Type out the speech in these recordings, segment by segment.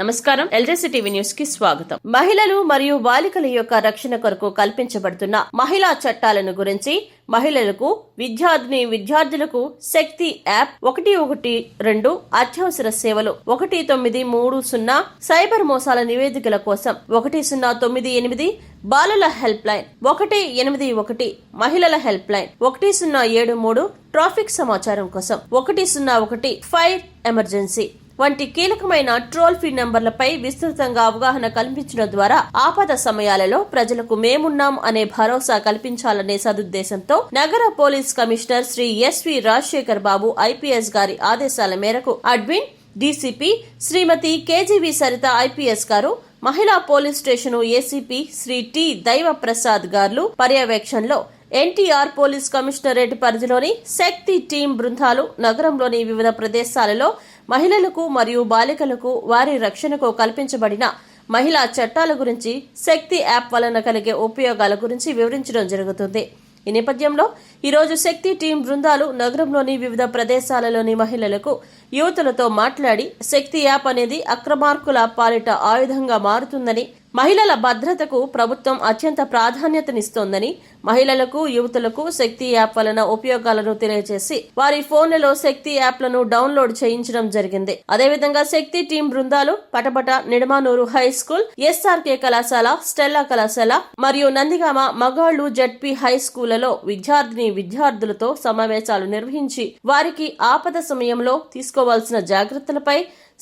నమస్కారం. ఎల్జేసీ TV news కి స్వాగతం. మహిళలు మరియు బాలికల యొక్క రక్షణ కొరకు కల్పించబడుతున్న మహిళా చట్టాలను గురించి మహిళలకు విద్యార్థులకు శక్తి యాప్ 112 అత్యవసర సేవలు 1930 సైబర్ మోసాల నివేదికల కోసం 1098 బాలుల హెల్ప్ లైన్ 181 మహిళల హెల్ప్ లైన్ 1073 ట్రాఫిక్ సమాచారం కోసం 101 ఫైర్ ఎమర్జెన్సీ వంటి కీలకమైన టోల్ ఫ్రీ నంబర్లపై విస్తృతంగా అవగాహన కల్పించడం ద్వారా ఆపద సమయాలలో ప్రజలకు మేమున్నాం అనే భరోసా కల్పించాలనే సదుద్దేశంతో నగర police commissioner Shri SV Rajasekhar Babu IPS గారి ఆదేశాల మేరకు admin DCP Shrimati KGV Saritha IPS గారు మహిళా police station ACP Shri T Daiva Prasad గారు పర్యవేక్షణలో ఎన్టీఆర్ పోలీస్ కమిషనరేట్ పరిధిలోని శక్తి టీం బృందాలు నగరంలోని వివిధ ప్రదేశాలలో మహిళలకు మరియు బాలికలకు వారి రక్షణకు కల్పించబడిన మహిళా చట్టాల గురించి శక్తి యాప్ వలన కలిగే ఉపయోగాల గురించి వివరించడం జరుగుతుంది. ఈ నేపథ్యంలో ఈరోజు శక్తి టీం బృందాలు నగరంలోని వివిధ ప్రదేశాలలోని మహిళలకు యువతులతో మాట్లాడి శక్తి యాప్ అనేది అక్రమార్కుల పాలిట ఆయుధంగా మారుతుందని, మహిళల భద్రతకు ప్రభుత్వం అత్యంత ప్రాధాన్యతనిస్తోందని, మహిళలకు యువతులకు శక్తి యాప్ వలన ఉపయోగాలను తెలియజేసి వారి ఫోన్లలో శక్తి యాప్లను డౌన్లోడ్ చేయించడం జరిగింది. అదేవిధంగా శక్తి టీం బృందాలు పటపట, నిడమానూరు హై స్కూల్, ఎస్ఆర్కే కళాశాల, స్టెల్లా కళాశాల మరియు నందిగామ మగాళ్లు జడ్పీ హై స్కూళ్లలో విద్యార్థులతో సమావేశాలు నిర్వహించి వారికి ఆపద సమయంలో తీసుకోవాల్సిన జాగ్రత్తలపై,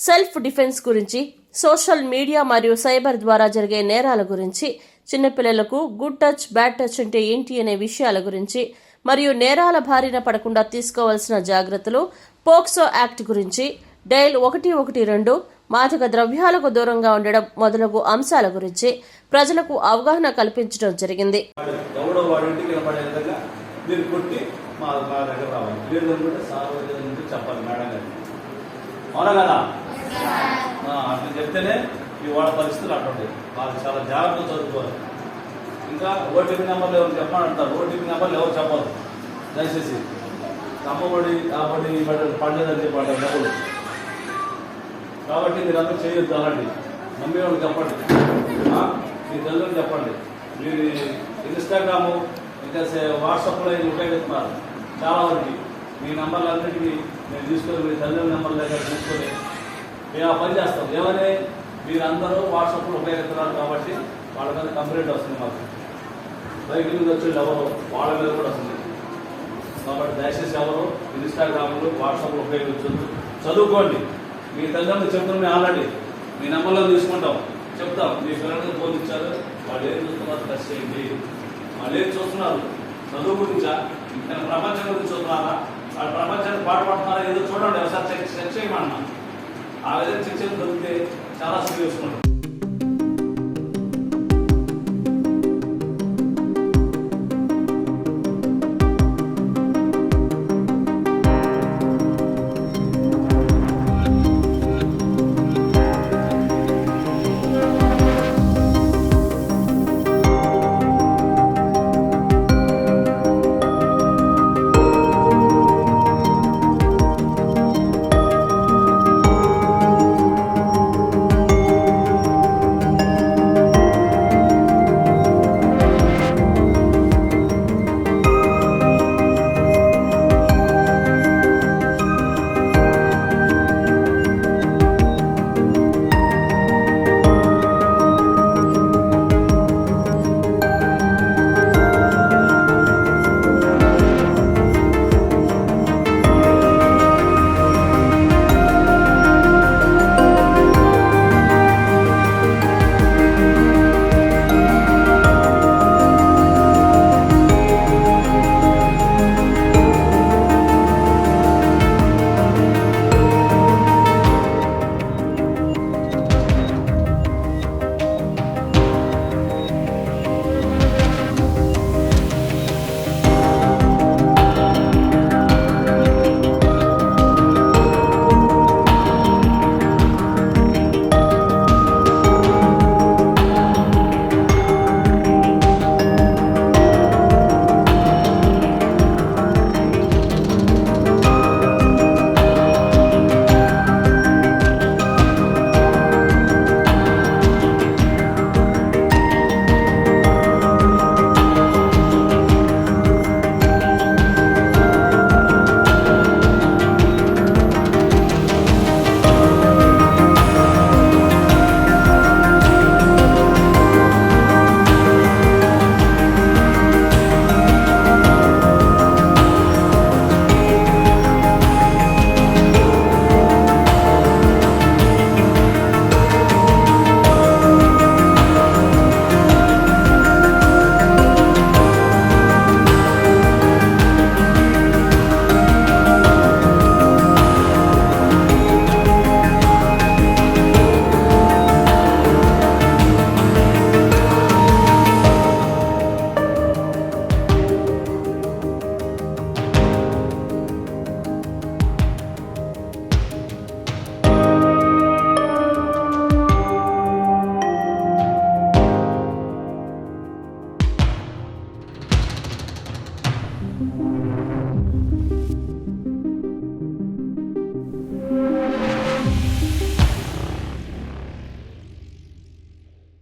సెల్ఫ్ డిఫెన్స్ గురించి, సోషల్ మీడియా మరియు సైబర్ ద్వారా జరిగే నేరాల గురించి, చిన్నపిల్లలకు గుడ్ టచ్ బ్యాడ్ టచ్ అంటే ఏంటి అనే విషయాల గురించి మరియు నేరాల బారిన పడకుండా తీసుకోవాల్సిన జాగ్రత్తలు, పోక్సో యాక్ట్ గురించి, డైల్ 112, మాదక ద్రవ్యాలకు దూరంగా ఉండడం మొదలగు అంశాల గురించి ప్రజలకు అవగాహన కల్పించడం జరిగింది. అట్లా చెప్తేనే ఈ వాళ్ళ పరిస్థితులు అట్లుంటాయి. వాళ్ళు చాలా జాగ్రత్తగా చదువుకోవాలి. ఇంకా ఓటీపీ నెంబర్లు ఎవరు చెప్పమని అంటారు. ఓటీపీ నెంబర్లు ఎవరు చెప్పాలి దయచేసి. అమ్మఒడి కాబట్టి పడలేదని చెప్పండి డబ్బులు. కాబట్టి మీరందరూ చేయొద్దు అలాంటి. మమ్మీ వాళ్ళకి చెప్పండి, మీ తల్లిదండ్రులు చెప్పండి. మీరు ఇన్స్టాగ్రాము ఇంకా వాట్సాప్లో ఉపయోగిస్తున్నారు చాలా వరకు. మీ నెంబర్లన్నిటికీ మేము తీసుకొని మీ తల్లిదండ్రుల నెంబర్ల దగ్గర తీసుకొని మేము ఆ పని చేస్తాం. ఏమని మీరందరూ వాట్సాప్లో ఉపయోగిస్తున్నారు కాబట్టి వాళ్ళ మీద కంప్లైంట్ వస్తుంది. మాకు బయట మీద వచ్చేది ఎవరు వాళ్ళ మీద కూడా వస్తుంది. కాబట్టి దయచేసి ఎవరు ఇన్స్టాగ్రామ్లు వాట్సాప్లో ఉపయోగించద్దు. చదువుకోండి. మీ తల్లిదండ్రులు చెప్తున్నాం ఆల్రెడీ. మీ నెంబర్లో తీసుకుంటాం, చెప్తాం. మీ పిల్లలకి ఫోన్ ఇచ్చారు, వాళ్ళు ఏం చూస్తున్నారు టెస్ట్ చేయండి. వాళ్ళు ఏం చూస్తున్నారు, చదువు గురించా, ప్రపంచం గురించి చూస్తున్నారా, వాళ్ళు ప్రపంచానికి పాటుపడుతున్నారా ఏదో చూడండి. ఒకసారి చెక్ చేయమన్నా. ఆ విధంగా చెక్ చేయడం దొరికితే చాలా సీరియస్ ఉంటుంది.